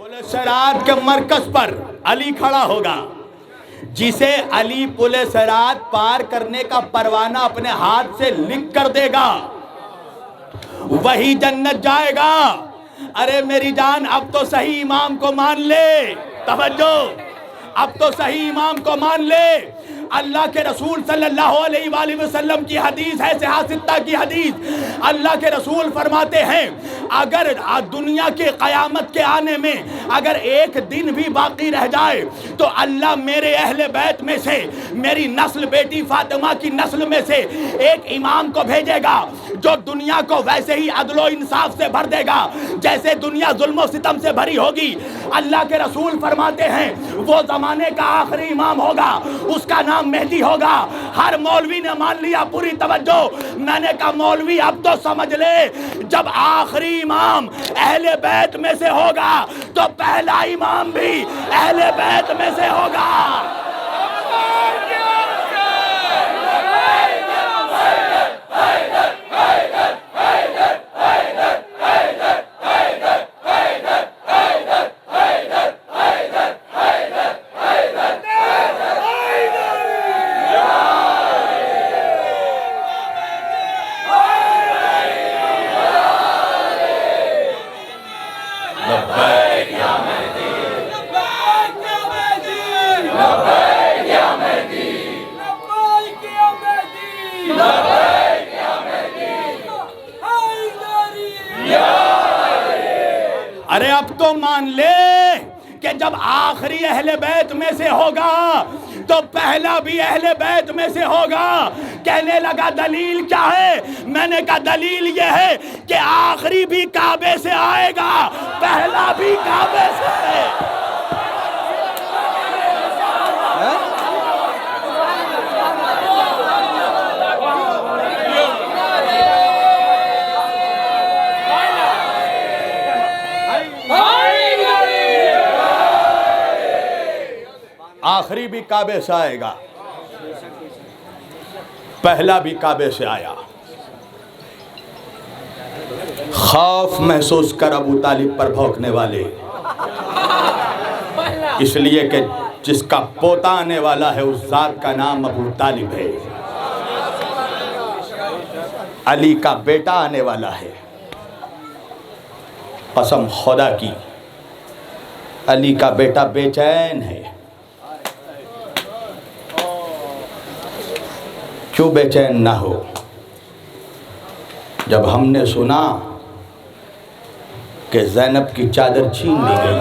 پل صراط کے مرکز پر علی کھڑا ہوگا. جسے علی پل صراط پار کرنے کا پروانہ اپنے ہاتھ سے لکھ کر دے گا وہی جنت جائے گا. ارے میری جان اب تو صحیح امام کو مان لے. توجہ, اب تو صحیح امام کو مان لے. اللہ کے رسول صلی اللہ علیہ وآلہ وسلم کی حدیث ہے, صحاح ستہ کی حدیث. اللہ کے رسول فرماتے ہیں اگر دنیا کے قیامت کے آنے میں اگر ایک دن بھی باقی رہ جائے تو اللہ میرے اہل بیت میں سے, میری نسل بیٹی فاطمہ کی نسل میں سے ایک امام کو بھیجے گا جو دنیا کو ویسے ہی عدل و انصاف سے بھر دے گا جیسے دنیا ظلم و ستم سے بھری ہوگی. اللہ کے رسول فرماتے ہیں وہ زمانے کا آخری امام ہوگا, اس کا نام مہدی ہوگا. ہر مولوی نے مان لیا. پوری توجہ. میں نے کہا مولوی اب تو سمجھ لے, جب آخری امام اہل بیت میں سے ہوگا تو پہلا امام بھی اہل بیت میں سے ہوگا. ارے اب تو مان لے کہ جب آخری اہل بیت میں سے ہوگا تو پہلا بھی اہل بیت میں سے ہوگا. کہنے لگا دلیل کیا ہے؟ میں نے کہا دلیل یہ ہے کہ آخری بھی کعبے سے آئے گا, پہلا بھی کعبے سے. آخری بھی کعبے سے آئے گا, پہلا بھی کعبے سے آیا. خوف محسوس کر ابو طالب پر بھونکنے والے, اس لیے کہ جس کا پوتا آنے والا ہے اس ذات کا نام ابو طالب ہے. علی کا بیٹا آنے والا ہے. قسم خدا کی علی کا بیٹا بے چین ہے. کیوں بے چین نہ ہو؟ جب ہم نے سنا کہ زینب کی چادر چھین لی گئی,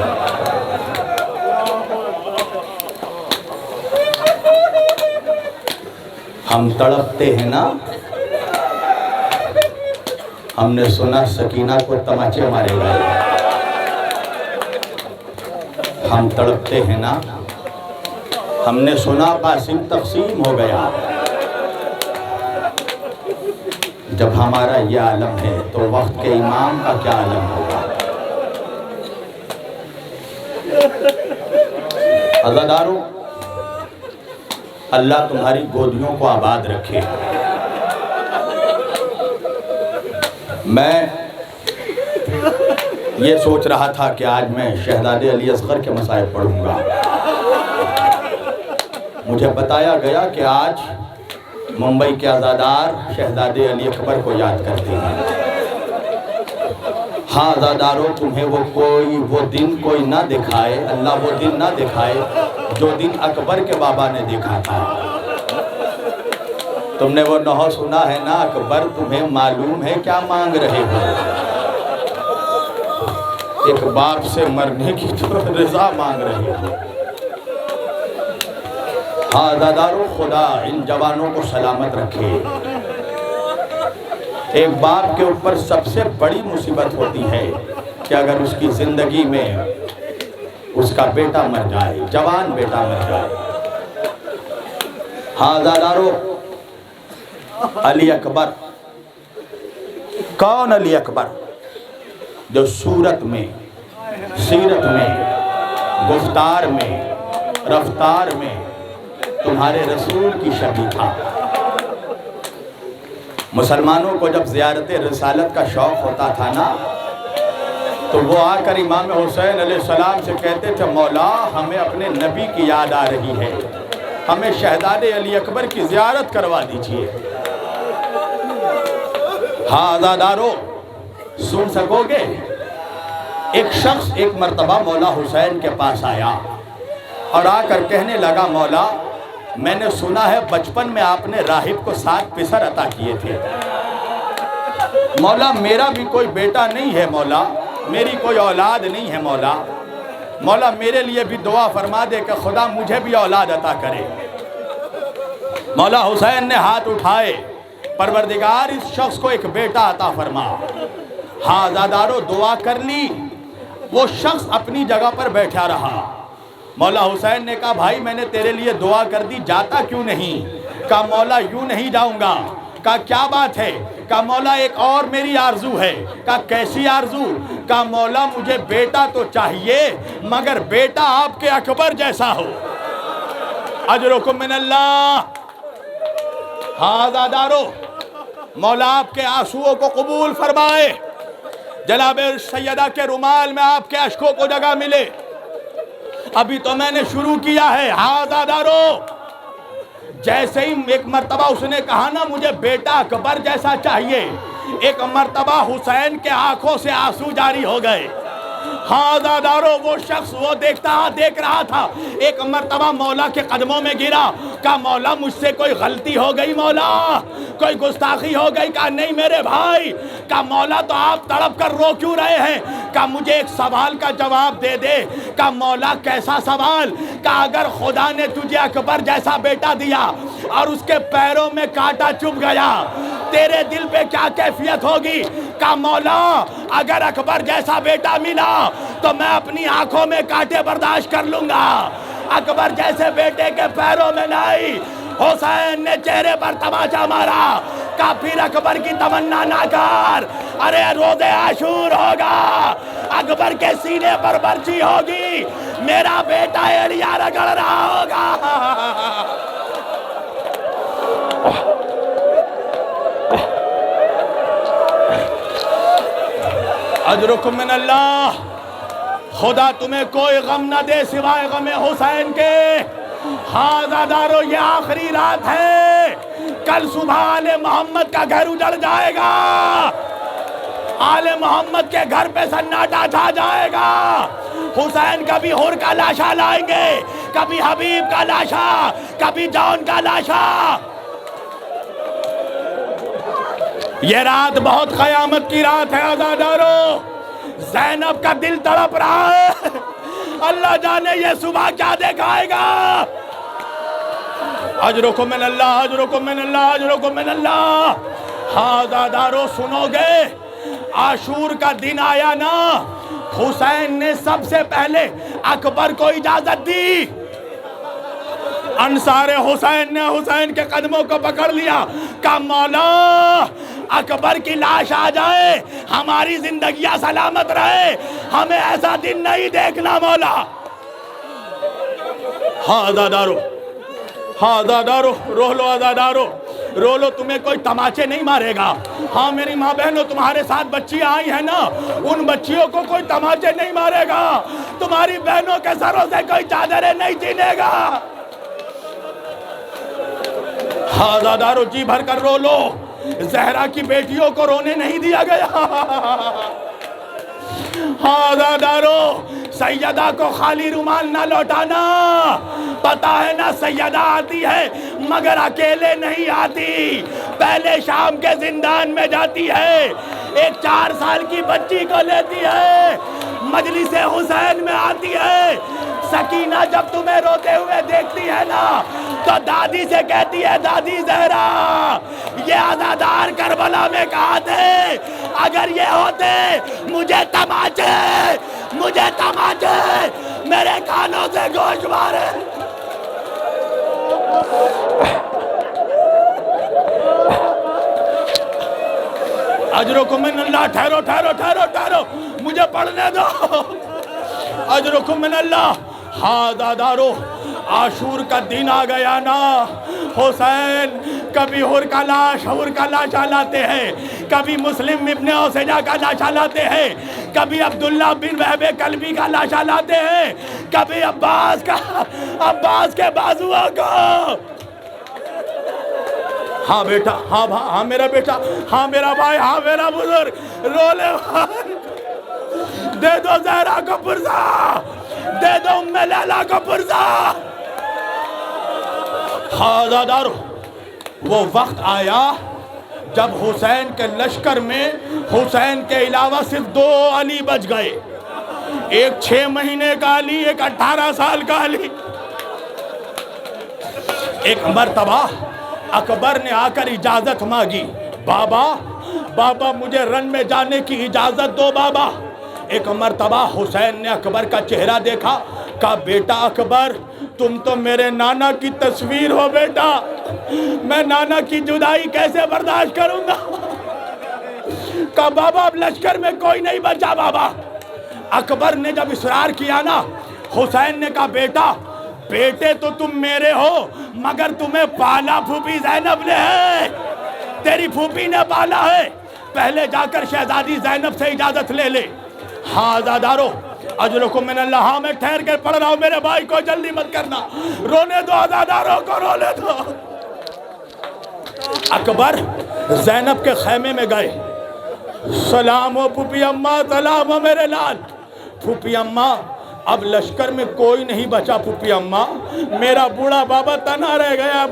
ہم تڑپتے ہیں نا. ہم نے سنا سکینہ کو تماچے مارے گئے, ہم تڑپتے ہیں نا. ہم نے سنا قاسم تقسیم ہو گیا. جب ہمارا یہ عالم ہے تو وقت کے امام کا کیا عالم ہوگا؟ عزادارو, اللہ تمہاری گودیوں کو آباد رکھے. میں یہ سوچ رہا تھا کہ آج میں شہزادے علی اصغر کے مصائب پڑھوں گا. مجھے بتایا گیا کہ آج ممبئی کے عزادار شہزادے علی اکبر کو یاد کرتے ہیں. ہاں عزاداروں, تمہیں وہ دن کوئی نہ دکھائے, اللہ وہ دن نہ دکھائے جو دن اکبر کے بابا نے دیکھا تھا. تم نے وہ نحو سنا ہے نا, اکبر تمہیں معلوم ہے کیا مانگ رہے ہو؟ ایک باپ سے مرنے کی تو رضا مانگ رہے ہو. ہاں عزاداروں, خدا ان جوانوں کو سلامت رکھے. ایک باپ کے اوپر سب سے بڑی مصیبت ہوتی ہے کہ اگر اس کی زندگی میں اس کا بیٹا مر جائے, جوان بیٹا مر جائے. ہاں عزاداروں, علی اکبر, کون علی اکبر؟ جو صورت میں, سیرت میں, گفتار میں, رفتار میں تمہارے رسول کی شبیہ تھا. مسلمانوں کو جب زیارت رسالت کا شوق ہوتا تھا نا تو وہ آ کر امام حسین علیہ السلام سے کہتے تھے مولا ہمیں اپنے نبی کی یاد آ رہی ہے، ہمیں شہزادے علی اکبر کی زیارت کروا دیجئے۔ ہاں عزادارو سن سکو گے؟ ایک شخص ایک مرتبہ مولا حسین کے پاس آیا اور آ کر کہنے لگا مولا میں نے سنا ہے بچپن میں آپ نے راہب کو 7 پسر عطا کیے تھے، مولا میرا بھی کوئی بیٹا نہیں ہے، مولا میری کوئی اولاد نہیں ہے، مولا میرے لیے بھی دعا فرما دے کہ خدا مجھے بھی اولاد عطا کرے۔ مولا حسین نے ہاتھ اٹھائے، پروردگار اس شخص کو ایک بیٹا عطا فرما۔ ہاں عزادارو دعا کر لی، وہ شخص اپنی جگہ پر بیٹھا رہا۔ مولا حسین نے کہا بھائی میں نے تیرے لیے دعا کر دی، جاتا کیوں نہیں؟ کہا مولا یوں نہیں جاؤں گا۔ کہا کیا بات ہے؟ کہا مولا ایک اور میری آرزو ہے۔ کہا کیسی آرزو؟ کہا مولا مجھے بیٹا تو چاہیے مگر بیٹا آپ کے اکبر جیسا ہو۔ اجرکم من اللہ۔ ہاں عزادارو مولا آپ کے آنسوؤں کو قبول فرمائے، جناب سیدہ کے رومال میں آپ کے اشکوں کو جگہ ملے۔ ابھی تو میں نے شروع کیا ہے۔ ہاں عزادارو جیسے ہی ایک مرتبہ اس نے کہا نا مجھے بیٹا اکبر جیسا چاہیے، ایک مرتبہ حسین کے آنکھوں سے آنسو جاری ہو گئے۔ ہاں عزادارو وہ شخص وہ دیکھ رہا تھا، ایک مرتبہ مولا کے قدموں میں گرا، کہا مولا مجھ سے کوئی غلطی ہو گئی، مولا کوئی گستاخی ہو گئی؟ کہا نہیں میرے بھائی۔ کہا مولا تو آپ تڑپ کر رو کیوں رہے ہیں؟ کہا مجھے ایک سوال کا جواب دے دے۔ کہا مولا کیسا سوال؟ کہا اگر خدا نے تجھے اکبر جیسا بیٹا دیا اور اس کے پیروں میں کانٹا چبھ گیا تیرے دل پہ کیا کیفیت ہوگی؟ کہا مولا اگر اکبر جیسا بیٹا ملا تو میں اپنی آنکھوں میں کانٹے برداشت کر لوں گا، اکبر جیسے بیٹے کے پیروں میں نہیں۔ حسین نے چہرے پر تماچا مارا، کہا پھر اکبر کی تمنا نہ کر، ارے روز عاشور ہوگا، اکبر کے سینے پر برچی ہوگی، میرا بیٹا ایڑیاں رگڑ رہا ہوگا۔ اجرکم من اللہ۔ خدا تمہیں کوئی غم نہ دے سوائے غم حسین کے۔ ہاں عزادارو یہ آخری رات ہے، کل صبح آل محمد کا گھر اجڑ جائے گا، آل محمد کے گھر پہ سناٹا چھا جائے گا۔ حسین کبھی حر کا لاشا لائیں گے، کبھی حبیب کا لاشا، کبھی جون کا لاشا۔ یہ رات بہت قیامت کی رات ہے عزادارو، زینب کا دل تڑپ رہا ہے، اللہ جانے یہ صبح کیا دکھائے گا۔ اجرکم من اللہ، اجرکم من اللہ، اجرکم من اللہ۔ ہاں عزادارو سنو گے، عاشور کا دن آیا نا، حسین نے سب سے پہلے اکبر کو اجازت دی۔ انصار حسین نے حسین کے قدموں کو پکڑ لیا، کہا مولا اکبر کی لاش آ جائے ہماری زندگیاں سلامت رہے، ہمیں ایسا دن نہیں دیکھنا مولا۔ ہاں عزادارو، ہاں عزادارو رو لو، عزادارو رو لو، تمہیں کوئی تماچے نہیں مارے گا۔ ہاں میری ماں بہنوں تمہارے ساتھ بچیاں آئی ہیں نا، ان بچیوں کو کوئی تماچے نہیں مارے گا، تمہاری بہنوں کے سروں سے کوئی چادریں نہیں چھینے گا۔ ہاں عزادارو جی بھر کر رو لو، زہرا کی بیٹیوں کو رونے نہیں دیا گیا۔ ہاں عزادارو سیدہ کو خالی رومال نہ لوٹانا، پتا ہے نا سیدہ آتی ہے مگر اکیلے نہیں آتی، پہلے شام کے زندان میں جاتی ہے، ایک 4 سال کی بچی کو لیتی ہے، مجلس حسین میں آتی ہے۔ سکینہ جب تمہیں روتے ہوئے دیکھتی ہے نا تو دادی سے کہتی ہے دادی زہرا یہ عزادار کربلا میں کہاں تھے، اگر یہ ہوتے مجھے تماچے میرے کانوں سے گوشت مارے۔ اجرکم من اللہ، ٹھہرو مجھے پڑھنے دو، اجرکم من اللہ۔ ہاں عزادارو عاشور کا دن آ گیا نا، حسین کبھی حر کا لاشا لاتے ہیں، کبھی مسلم ابن اوسیجہ کا لاشا لاتے ہیں، کبھی عبداللہ بن وہب کلبی کا لاشا لاتے ہیں، کبھی عباس کے بازوؤں کو۔ ہاں بیٹا، ہاں میرا بیٹا، ہاں میرا بھائی، ہاں میرا بزرگ، رولے بھائی، دے دو زہرا کو پرزا، دے دو ام لیلا کو پرزا۔ حاضردارو، وہ وقت آیا جب حسین کے لشکر میں حسین کے علاوہ صرف 2 علی بچ گئے، ایک 6 مہینے کا علی، ایک 18 سال کا علی۔ ایک مرتبہ اکبر نے آ کر اجازت مانگی، بابا مجھے رن میں جانے کی اجازت دو بابا۔ ایک مرتبہ حسین نے اکبر کا چہرہ دیکھا، کہا بیٹا اکبر تم تو میرے نانا کی تصویر ہو بیٹا، میں نانا کی جدائی کیسے برداشت کروں گا؟ کہا بابا اب لشکر میں کوئی نہیں بچا بابا۔ اکبر نے جب اصرار کیا نا، حسین نے کہا بیٹے تو تم میرے ہو، مگر تمہیں پالا پھوپھی زینب نے ہے، تیری پھوپھی نے پالا ہے، پہلے جا کر شہزادی زینب سے اجازت لے لے۔ ہاں عزادارو، اجرکم من اللہ، ہاں میں ٹھہر کر پڑھ رہا ہوں، میرے بھائی کو جلدی مت کرنا، رونے دو عزاداروں کو، رونے دو۔ اکبر زینب کے خیمے میں گئے، سلام ہو پھوپھی اماں، سلام ہو میرے لال۔ پھوپھی اماں اب لشکر میں کوئی نہیں بچا، پھوپھی اماں میرا بوڑھا بابا تنہا رہ گیا،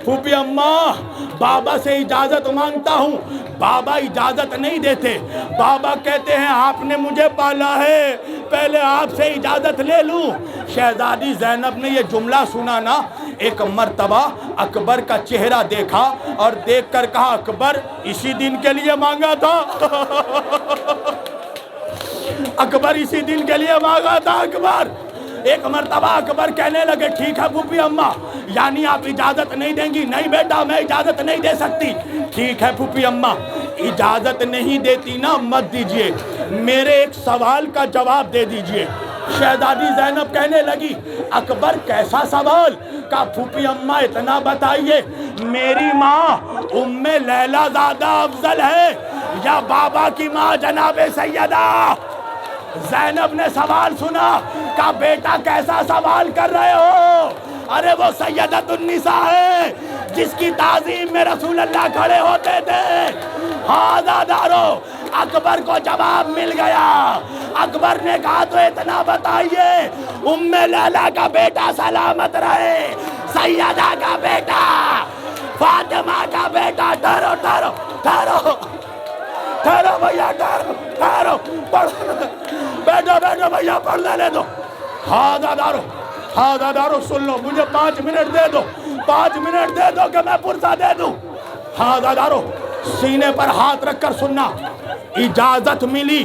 پھوپھی اماں بابا سے اجازت مانگتا ہوں، بابا اجازت نہیں دیتے، بابا کہتے ہیں آپ نے مجھے پالا ہے، پہلے آپ سے اجازت لے لوں۔ شہزادی زینب نے یہ جملہ سنا نا، ایک مرتبہ اکبر کا چہرہ دیکھا اور دیکھ کر کہا اکبر اسی دن کے لیے مانگا تھا، اکبر اسی دن کے لیے مانگا تھا اکبر۔ ایک مرتبہ اکبر کہنے لگے ٹھیک ہے پھوپھی اماں، یعنی آپ اجازت نہیں دیں گی؟ نہیں بیٹا میں اجازت نہیں دے سکتی۔ ٹھیک ہے پھوپھی اماں اجازت نہیں دیتی نا، مت دیجئے، میرے ایک سوال کا جواب دے دیجئے۔ شہزادی زینب کہنے لگی اکبر کیسا سوال؟ کہا پھوپھی اماں اتنا بتائیے، میری ماں ام لیلا زادہ افضل ہے یا بابا کی ماں جناب سیدہ؟ زینب نے سوال سنا، کہا بیٹا کیسا سوال کر رہے ہو؟ ارے وہ سیدۃ النساء ہے جس کی تعظیم میں رسول اللہ کھڑے ہوتے تھے۔ ہاں عزادارو، اکبر کو جواب مل گیا۔ اکبر نے کہا تو اتنا بتائیے، ام لیلا کا بیٹا سلامت رہے، سیدہ کا بیٹا، فاطمہ کا بیٹا، ٹھہرو بھیا، ٹھہرو، بیٹھو بھیا، پڑھنے لے دو۔ ہاں عزادارو سن لو، مجھے 5 منٹ دے دو، 5 منٹ دے دو کہ میں پرسہ دے دوں۔ ہاں عزادارو سینے پر ہاتھ رکھ کر سننا، اجازت ملی۔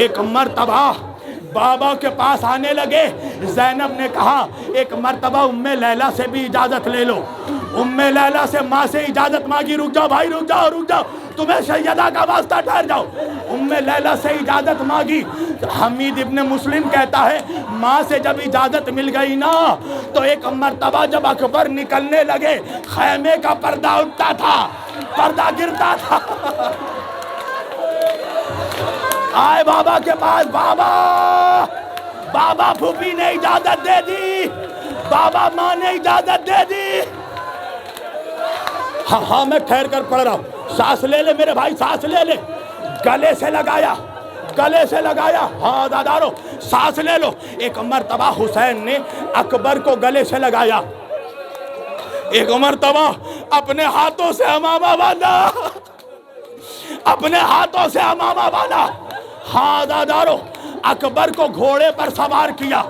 ایک مرتبہ بابا کے پاس آنے لگے، زینب نے کہا ایک مرتبہ ام لیلا سے بھی اجازت لے لو۔ ام لیلا سے ماں سے اجازت مانگی، رک جاؤ بھائی، رک جاؤ، تمہیں سیدہ کا واسطہ، ٹھہر جاؤ۔ ام لیلا سے اجازت مانگی۔ حمید ابن مسلم کہتا ہے ماں سے جب اجازت مل گئی نا، تو ایک مرتبہ جب اکبر نکلنے لگے، خیمے کا پردہ اٹھتا تھا، پردہ گرتا تھا۔ آئے بابا کے پاس، بابا پھوپھی نے اجازت دے دی، بابا ماں نے اجازت دے دی۔ ہاں میں ٹھہر کر پڑھ رہا ہوں، سانس لے لے میرے بھائی، سانس لے لے، گلے سے لگایا۔ ہاں عزادارو سانس لے لو۔ ایک مرتبہ حسین نے اکبر کو گلے سے لگایا، ایک مرتبہ اپنے ہاتھوں سے امامہ باندھا، ہاں عزادارو اکبر کو گھوڑے پر سوار کیا،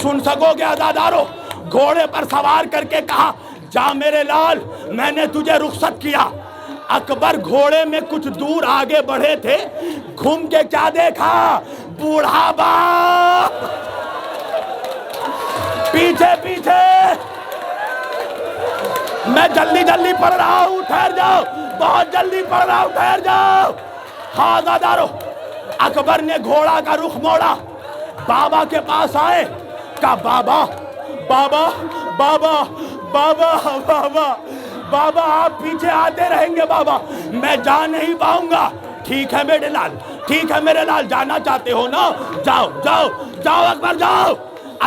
سن سکو گے عزادارو، گھوڑے پر سوار کر کے کہا جا میرے لال میں نے تجھے رخصت کیا۔ اکبر گھوڑے میں کچھ دور آگے بڑھے تھے، گھوم کے کیا دیکھا؟ بوڑھا باپ پیچھے۔ میں جلدی پڑھ رہا ہوں، ٹھہر جاؤ، بہت جلدی پڑھ رہا ہوں، ٹھہر جاؤ۔ ہاں عزادارو اکبر نے گھوڑا کا رخ موڑا، بابا کے پاس آئے، کہا بابا آپ پیچھے آتے رہیں گے بابا، میں جا نہیں پاؤں گا۔ ٹھیک ہے میرے لال، ٹھیک ہے میرے لال، جانا چاہتے ہو نا، جاؤ جاؤ جاؤ اکبر جاؤ۔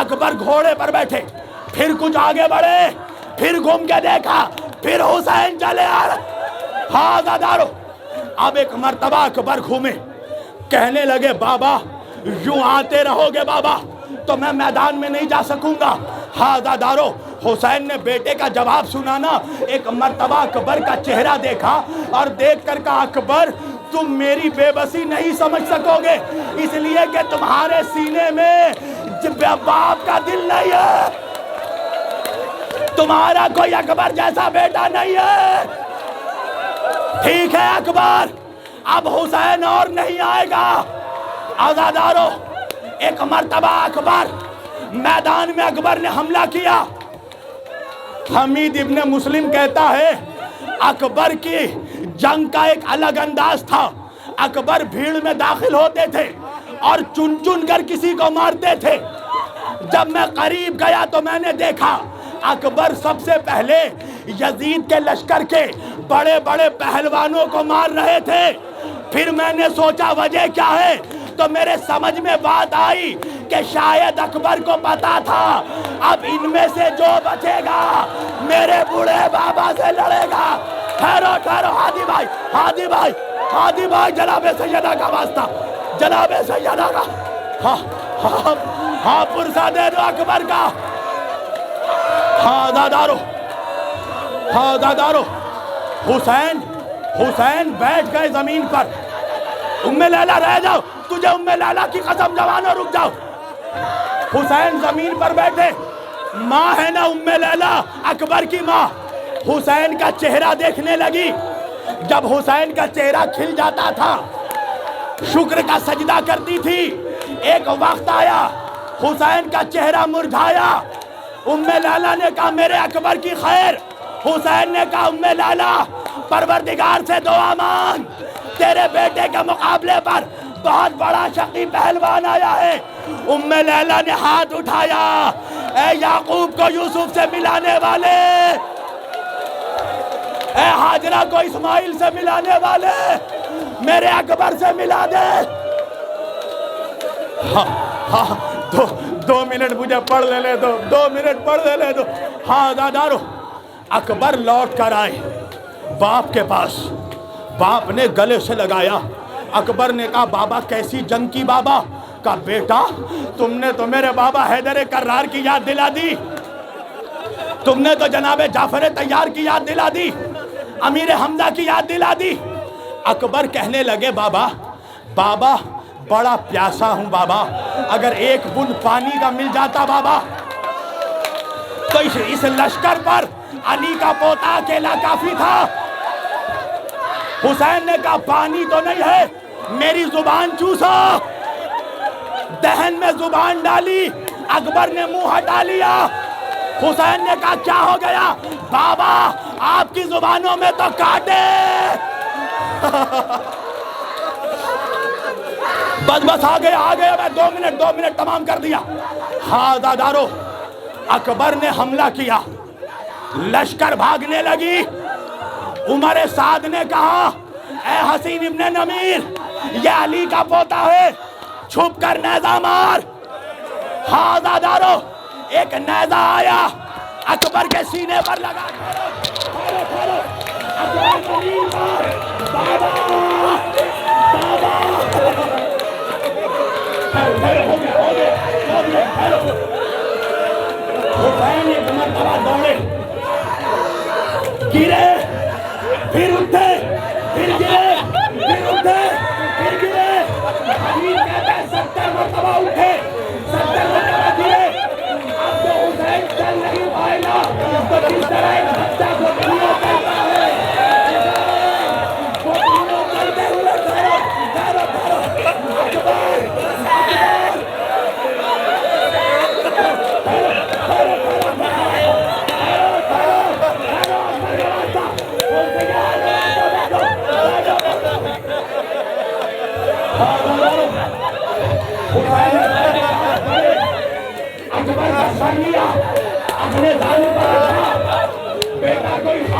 اکبر گھوڑے پر بیٹھے، پھر کچھ آگے بڑھے، پھر گھوم کے دیکھا، پھر حسین چلے آ رہے۔ ہاں دادارو، اب ایک مرتبہ اکبر گھومے، کہنے لگے بابا یوں آتے رہو گے بابا تو میں میدان میں نہیں جا سکوں گا۔ ہاں دادارو، حسین نے بیٹے کا جواب سنا نا، ایک مرتبہ اکبر کا چہرہ دیکھا اور دیکھ کر کہا اکبر تم میری بے بسی نہیں سمجھ سکو گے، اس لیے کہ تمہارے سینے میں باپ کا دل نہیں ہے، تمہارا کوئی اکبر جیسا بیٹا نہیں ہے۔ ٹھیک ہے اکبر، اب حسین اور نہیں آئے گا۔ آزادارو، ایک مرتبہ اکبر میدان میں اکبر نے حملہ کیا۔ حمید ابن مسلم کہتا ہے اکبر کی جنگ کا ایک الگ انداز تھا۔ اکبر بھیڑ میں داخل ہوتے تھے اور چن چن کر کسی کو مارتے تھے۔ جب میں قریب گیا تو میں نے دیکھا اکبر سب سے پہلے یزید کے لشکر کے بڑے بڑے پہلوانوں کو مار رہے تھے۔ پھر میں نے سوچا وجہ کیا ہے، تو میرے سمجھ میں بات آئی کہ شاید اکبر کو پتا تھا اب ان میں سے جو بچے گا میرے بوڑھے بابا سے لڑے گا۔ ٹھہرو ٹھہرو ہادی بھائی، ہادی بھائی، ہادی بھائی، جناب سیدہ کا واسطہ، جناب سیدہ کا، ہاں پرسہ دے دو اکبر کا۔ ہاں دادارو، ہاں دادارو، حسین بیٹھ گئے زمین پر۔ ام لیلا رہ جاؤ، تجھے ام لیلا کی قسم جوانو، رک جاؤ۔ حسین زمین پر بیٹھے، ماں ہے نا ام لیلا، اکبر کی ماں، حسین کا چہرہ دیکھنے لگی۔ جب حسین کا چہرہ کھل جاتا تھا شکر کا سجدہ کرتی تھی۔ ایک وقت آیا حسین کا چہرہ مرجھایا۔ ام لیلا نے کہا میرے اکبر کی خیر۔ حسین نے کہا ام لیلا پروردگار سے دعا مانگ، تیرے بیٹے کے مقابلے پر بہت بڑا شقی پہلوان آیا ہے۔ ام لیلا نے ہاتھ اٹھایا، اے یعقوب کو یوسف سے ملانے والے، اے ہاجرہ کو اسماعیل سے ملانے والے، میرے اکبر سے ملا دے۔ دو منٹ مجھے پڑھ لے دو، 2 منٹ پڑھ لے دو۔ ہاں دادارو، اکبر لوٹ کر آئے باپ کے پاس، باپ نے گلے سے لگایا۔ اکبر نے کہا بابا کیسی جنگ کی بابا؟ کہا بیٹا تم نے تو میرے بابا حیدر کرار کی یاد دلا دی، تم نے تو جناب جعفر طیار کی یاد دلا دی، امیر حمزہ کی یاد دلا دی۔ اکبر کہنے لگے بابا بڑا پیاسا ہوں بابا، اگر ایک بند پانی کا مل جاتا بابا تو اس لشکر پر علی کا پوتا اکیلا کافی تھا۔ حسین نے کہا پانی تو نہیں ہے، میری زبان چوسو۔ دہن میں زبان ڈالی، اکبر نے منہ ہٹا لیا۔ حسین نے کہا کیا ہو گیا؟ بابا آپ کی زبانوں میں تو کاٹے۔ بس آ گیا میں 2 منٹ تمام کر دیا۔ ہاں دادارو، اکبر نے حملہ کیا، لشکر بھاگنے لگی۔ عمر سعد نے کہا اے حسین ابن نمیر، یہ علی کا پوتا ہے، چھپ کر نیزہ مار۔ ہاں دادارو، ایک نیزہ آیا اکبر کے سینے پر لگا۔ حسین ایک مرتبہ دوڑے، گرے، پھر اٹھے، پھر گرے، پھر اٹھے، پھر گرے۔ حدیث کہتا ہے 70 مرتبہ اٹھے، 70 مرتبہ گرے۔ اب تو حسین چل نہیں پائے گا تو کس طرح ایک بچہ کو پھولوں کرتا ہے، وہ پھولوں کرتے ہوئے ٹھہرو اکبر کا سر لیا، اپنے ظالم پر بیٹا کوئی